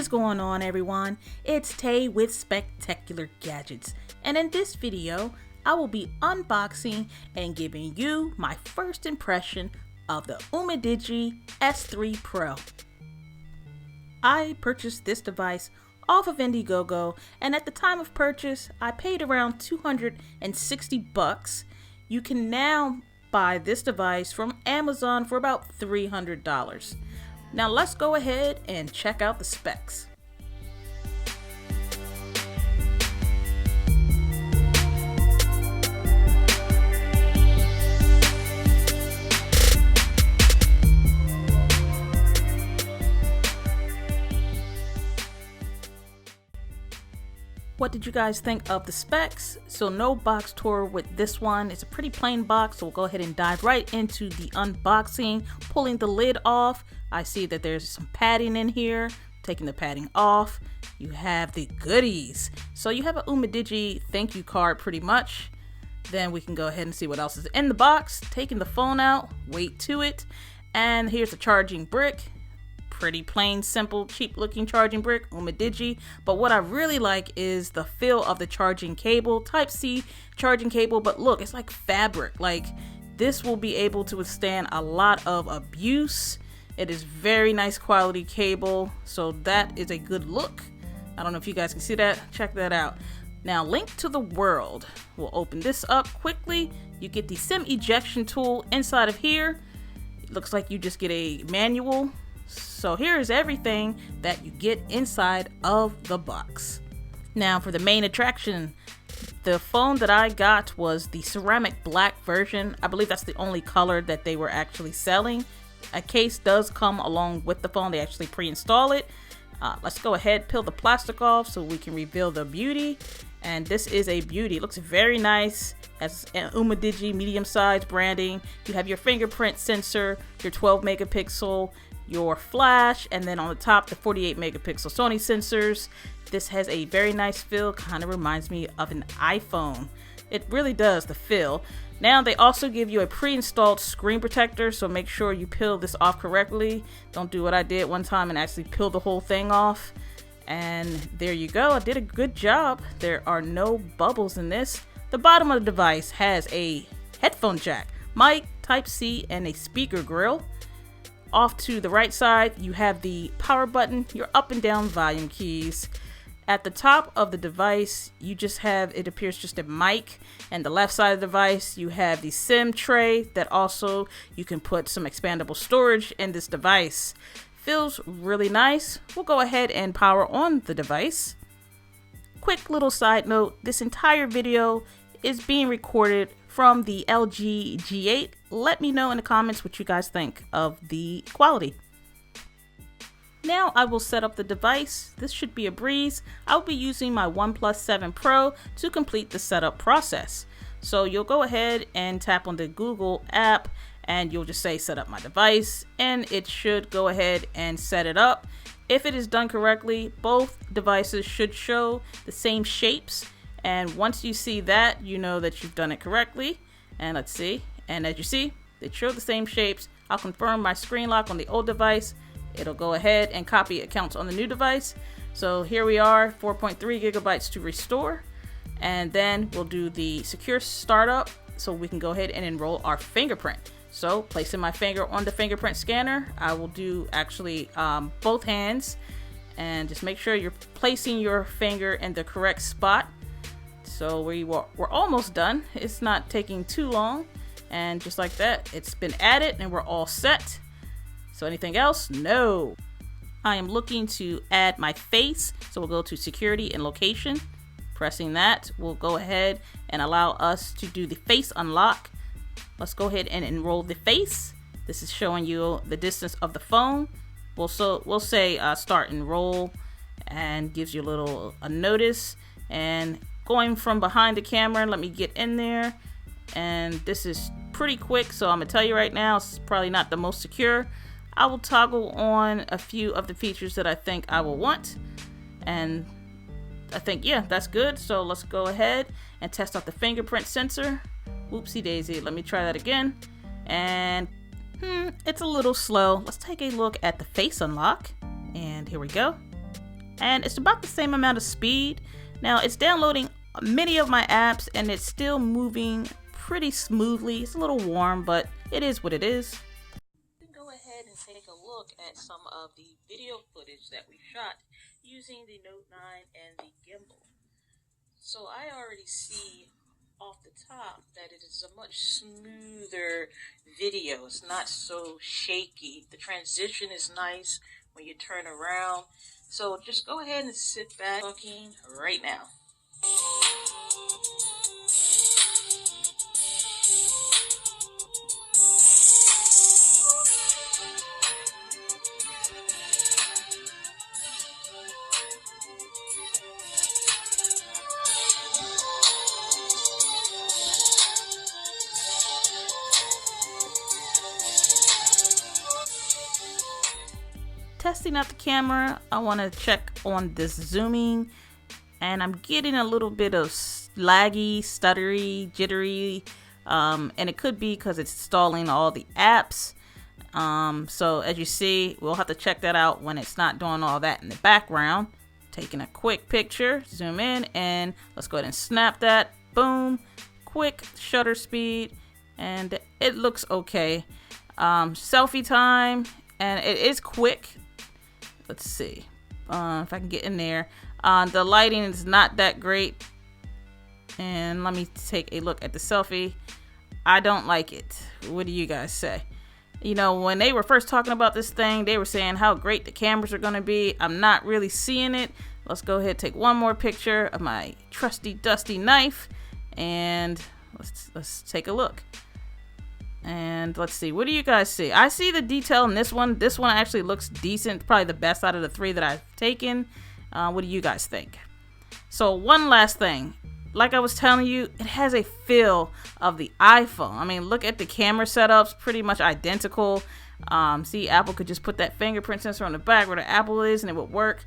What is going on, everyone? It's Tay with Spectacular Gadgets, and in this video I will be unboxing and giving you my first impression of the Umidigi S3 Pro. I purchased this device off of Indiegogo, and at the time of purchase I paid around $260. You can now buy this device from Amazon for about $300. Now let's go ahead and check out the specs. What did you guys think of the specs? So no box tour with this one. It's a pretty plain box, so we'll go ahead and dive right into the unboxing. Pulling the lid off, I see that there's some padding in here. Taking the padding off, you have the goodies. So you have an Umidigi thank you card pretty much. Then we can go ahead and see what else is in the box. Taking the phone out, weight to it. And here's a charging brick. Pretty plain, simple, cheap looking charging brick, Umidigi. But what I really like is the feel of the charging cable, Type-C charging cable. But look, it's like fabric. Like, this will be able to withstand a lot of abuse. It is very nice quality cable, so that is a good look. I don't know if you guys can see that. Check that out. Now, link to the world. We'll open this up quickly. You get the SIM ejection tool inside of here. It looks like you just get a manual. So here is everything that you get inside of the box. Now for the main attraction, the phone that I got was the ceramic black version. I believe that's the only color that they were actually selling. A case does come along with the phone. They actually pre-install it. Let's go ahead, peel the plastic off so we can reveal the beauty. And this is a beauty. It looks very nice. Has an Umidigi medium-sized branding. You have your fingerprint sensor, your 12 megapixel, your flash, and then on the top the 48 megapixel Sony sensors. This has a very nice feel, kind of reminds me of an iPhone. It really does, the feel. Now they also give you a pre-installed screen protector, so make sure you peel this off correctly. Don't do what I did one time and actually peel the whole thing off. And there you go, I did a good job. There are no bubbles in this. The bottom of the device has a headphone jack, mic, Type-C, and a speaker grill. Off to the right side, you have the power button, your up and down volume keys. At the top of the device, you just have, it appears just a mic, and the left side of the device, you have the SIM tray that also you can put some expandable storage in this device. Feels really nice. We'll go ahead and power on the device. Quick little side note, this entire video is being recorded from the LG G8. Let me know in the comments what you guys think of the quality. Now I will set up the device. This should be a breeze. I'll be using my OnePlus 7 Pro to complete the setup process. So you'll go ahead and tap on the Google app and you'll just say set up my device, and it should go ahead and set it up. If it is done correctly, both devices should show the same shapes. And once you see that, you know that you've done it correctly. And let's see. And as you see, they show the same shapes. I'll confirm my screen lock on the old device. It'll go ahead and copy accounts on the new device. So here we are, 4.3 gigabytes to restore. And then we'll do the secure startup so we can go ahead and enroll our fingerprint. So placing my finger on the fingerprint scanner, I will do actually both hands. And just make sure you're placing your finger in the correct spot. So we're almost done. It's not taking too long. And just like that, it's been added and we're all set. So anything else? No. I am looking to add my face. So we'll go to security and location. Pressing that will go ahead and allow us to do the face unlock. Let's go ahead and enroll the face. This is showing you the distance of the phone. We'll say start enroll, and gives you a notice. And going from behind the camera, let me get in there. And this is pretty quick, so I'm gonna tell you right now, it's probably not the most secure. I will toggle on a few of the features that I think I will want, and I think, yeah, that's good. So let's go ahead and test out the fingerprint sensor. Whoopsie daisy, let me try that again. And it's a little slow. Let's take a look at the face unlock, and here we go. and it's about the same amount of speed. Now it's downloading many of my apps and it's still moving pretty smoothly. It's a little warm, but it is what it is. We can go ahead and take a look at some of the video footage that we shot using the Note 9 and the gimbal. So I already see off the top that it is a much smoother video. It's not so shaky. The transition is nice when you turn around. So just go ahead and sit back talking right now. Testing out the camera, I want to check on this zooming, and I'm getting a little bit of laggy, stuttery, jittery, and it could be because it's installing all the apps. So as you see, we'll have to check that out when it's not doing all that in the background. Taking a quick picture, zoom in, and let's go ahead and snap that. Boom, quick shutter speed, and it looks okay. Selfie time, and it is quick. Let's see if I can get in there. The lighting is not that great, and let me take a look at the selfie. I don't like it. What do you guys say? You know, when they were first talking about this thing, they were saying how great the cameras are going to be. I'm not really seeing it. Let's go ahead and take one more picture of my trusty dusty knife, and let's take a look. And let's see, what do you guys see? I see the detail in this one. This one actually looks decent, probably the best out of the three that I've taken. What do you guys think? So one last thing, like I was telling you, it has a feel of the iPhone. I mean, look at the camera setups, pretty much identical. See, Apple could just put that fingerprint sensor on the back where the Apple is and it would work.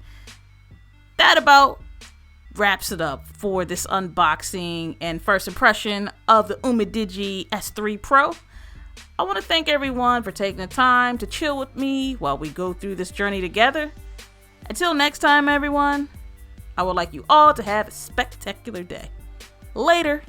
That about wraps it up for this unboxing and first impression of the Umidigi S3 Pro. I want to thank everyone for taking the time to chill with me while we go through this journey together. Until next time, everyone, I would like you all to have a spectacular day. Later.